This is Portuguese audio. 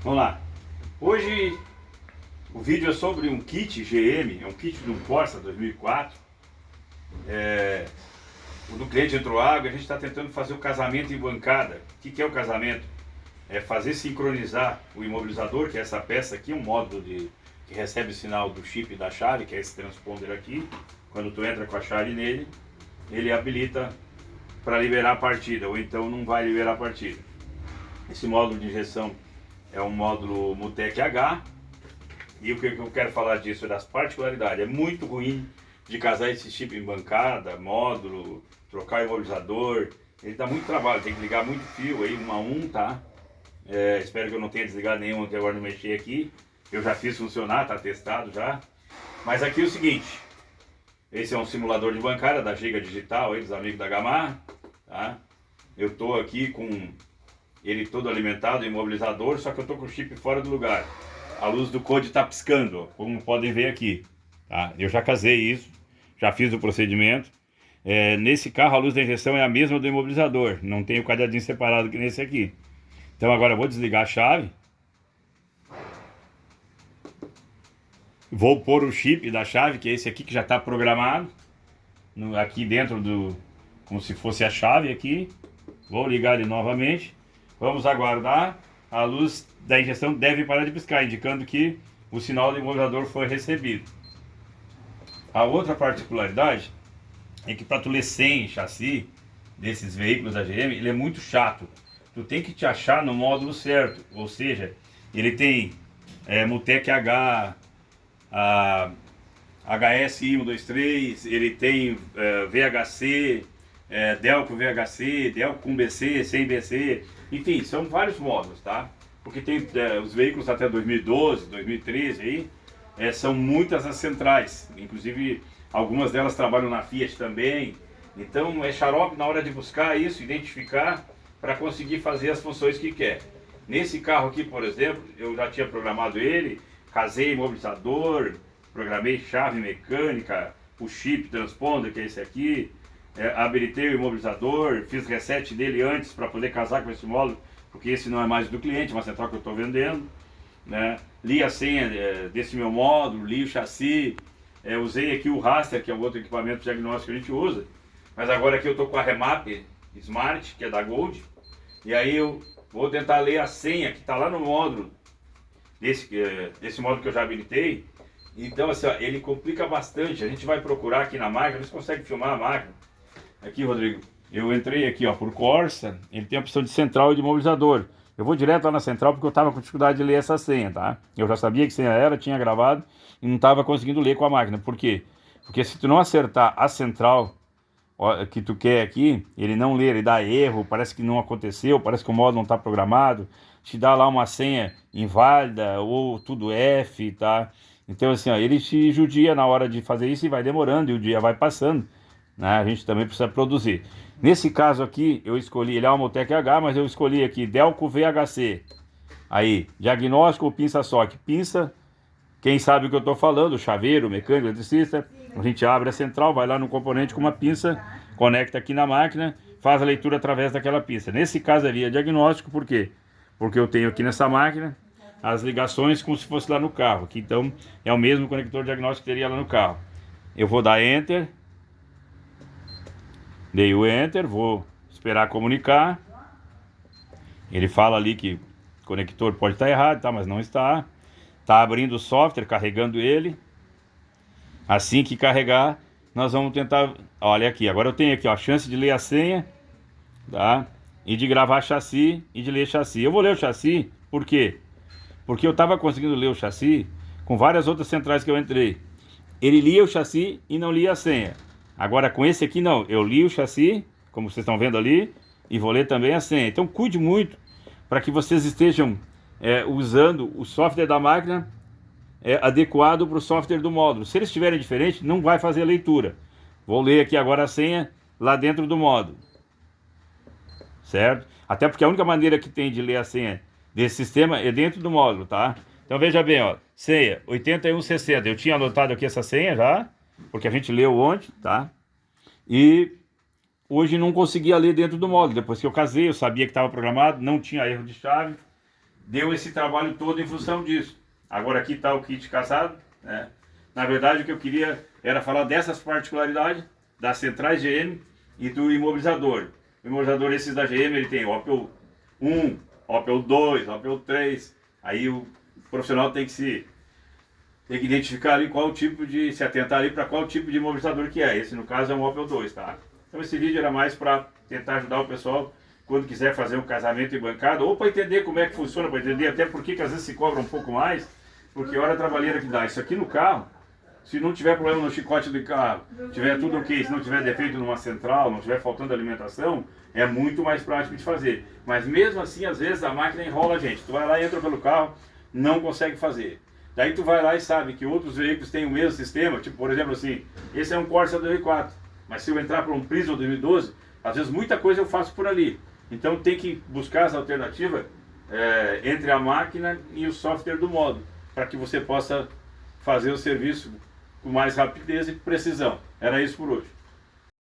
Vamos lá. Hoje o vídeo é sobre um kit GM, é um kit de um Corsa 2004. O do cliente entrou água e a gente está tentando fazer o casamento em bancada. O que é o casamento? É fazer sincronizar o imobilizador, que é essa peça aqui, um módulo que recebe o sinal do chip da chave, que é esse transponder aqui. Quando tu entra com a chave nele, ele habilita para liberar a partida, ou então não vai liberar a partida. Esse módulo de injeção é um módulo Mutec H. E o que eu quero falar disso é das particularidades. É muito ruim de casar esse chip em bancada, módulo, trocar o imobilizador. Ele dá muito trabalho, tem que ligar muito fio aí, um a um, tá? Espero que eu não tenha desligado nenhum até agora, não mexi aqui. Eu já fiz funcionar, tá testado já. Mas aqui é o seguinte, esse é um simulador de bancada da Giga Digital, eles amigos da Gamar, tá? Eu tô aqui com ele todo alimentado, imobilizador, só que eu tô com o chip fora do lugar. A luz do code está piscando, como podem ver aqui, tá? Eu já casei isso, já fiz o procedimento. Nesse carro a luz da injeção é a mesma do imobilizador, não tem o cadeadinho separado que nesse aqui. Então agora eu vou desligar a chave, vou pôr o chip da chave, que é esse aqui que já está programado, aqui dentro do, como se fosse a chave aqui. Vou ligar ele novamente, vamos aguardar. A luz da injeção deve parar de piscar, indicando que o sinal do imobilizador foi recebido. A outra particularidade é que para tu ler sem chassi desses veículos da GM, ele é muito chato. Tu tem que te achar no módulo certo, ou seja, ele tem Mutec H, HSI 123, ele tem VHC, Delco VHC, Delco com BC, sem BC, enfim, são vários módulos, tá? Porque tem os veículos até 2012, 2013 aí, são muitas as centrais, inclusive algumas delas trabalham na Fiat também. Então é xarope na hora de buscar isso, identificar, para conseguir fazer as funções que quer. Nesse carro aqui, por exemplo, eu já tinha programado ele, casei imobilizador, programei chave mecânica, o chip transponder, que é esse aqui, habilitei o imobilizador, fiz reset dele antes para poder casar com esse módulo, porque esse não é mais do cliente, é uma central que eu estou vendendo, né? Li a senha desse meu módulo, li o chassi, usei aqui o raster, que é o outro equipamento diagnóstico que a gente usa, mas agora aqui eu estou com a Remap Smart, que é da Gold, e aí eu vou tentar ler a senha que está lá no módulo, desse módulo que eu já habilitei. Então assim, ó, ele complica bastante. A gente vai procurar aqui na máquina, você consegue filmar a máquina. Aqui, Rodrigo, eu entrei aqui, ó, por Corsa, ele tem a opção de central e de imobilizador. Eu vou direto lá na central porque eu estava com dificuldade de ler essa senha, tá? Eu já sabia que senha era, tinha gravado e não estava conseguindo ler com a máquina. Por quê? Porque se tu não acertar a central que tu quer aqui, ele não lê, ele dá erro, parece que não aconteceu, parece que o módulo não está programado, te dá lá uma senha inválida ou tudo F, tá? Então assim, ó, ele te judia na hora de fazer isso e vai demorando e o dia vai passando, né? A gente também precisa produzir. Nesse caso aqui, eu escolhi, ele é uma Mutec H, mas eu escolhi aqui Delco VHC. Aí, diagnóstico ou pinça SOC? Pinça, quem sabe o que eu estou falando, chaveiro, mecânico, eletricista, a gente abre a central, vai lá no componente com uma pinça, conecta aqui na máquina, faz a leitura através daquela pinça. Nesse caso ali é diagnóstico, por quê? Porque eu tenho aqui nessa máquina as ligações como se fosse lá no carro, que então é o mesmo conector diagnóstico que teria lá no carro. Eu vou dar Enter, dei o Enter, vou esperar comunicar. Ele fala ali que o conector pode estar errado, tá, mas não está. Está abrindo o software, carregando ele. Assim que carregar, nós vamos tentar. Olha aqui, agora eu tenho aqui ó, a chance de ler a senha, tá? E de gravar chassi e de ler chassi. Eu vou ler o chassi, por quê? Porque eu estava conseguindo ler o chassi com várias outras centrais que eu entrei. Ele lia o chassi e não lia a senha. Agora com esse aqui não, eu li o chassi, como vocês estão vendo ali, e vou ler também a senha. Então cuide muito para que vocês estejam usando o software da máquina adequado para o software do módulo. Se eles estiverem diferentes, não vai fazer a leitura. Vou ler aqui agora a senha lá dentro do módulo, certo? Até porque a única maneira que tem de ler a senha desse sistema é dentro do módulo, tá? Então veja bem, ó, senha 8160. Eu tinha anotado aqui essa senha já, porque a gente leu ontem, tá? E hoje não conseguia ler dentro do módulo. Depois que eu casei, eu sabia que estava programado, não tinha erro de chave. deu esse trabalho todo em função disso. Agora aqui está o kit casado, né? Na verdade o que eu queria era falar dessas particularidades das centrais GM e do imobilizador. O imobilizador esses da GM, ele tem Opel 1, Opel 2, Opel 3, aí o profissional tem que identificar ali qual tipo de, se atentar ali para qual tipo de imobilizador que é. Esse no caso é um Opel 2, tá? Então esse vídeo era mais para tentar ajudar o pessoal quando quiser fazer um casamento em bancada, ou para entender como é que funciona, para entender até por que às vezes se cobra um pouco mais, porque olha a trabalheira que dá. Isso aqui no carro, se não tiver problema no chicote do carro, tiver tudo ok, se não tiver defeito numa central, não tiver faltando alimentação, é muito mais prático de fazer. Mas mesmo assim, às vezes a máquina enrola a gente. Tu vai lá, entra pelo carro, não consegue fazer. Daí tu vai lá e sabe que outros veículos têm o mesmo sistema, tipo, por exemplo assim, esse é um Corsa 2004, mas se eu entrar por um Prisma 2012, às vezes muita coisa eu faço por ali. Então tem que buscar as alternativas entre a máquina e o software do modo, para que você possa fazer o serviço com mais rapidez e precisão. Era isso por hoje.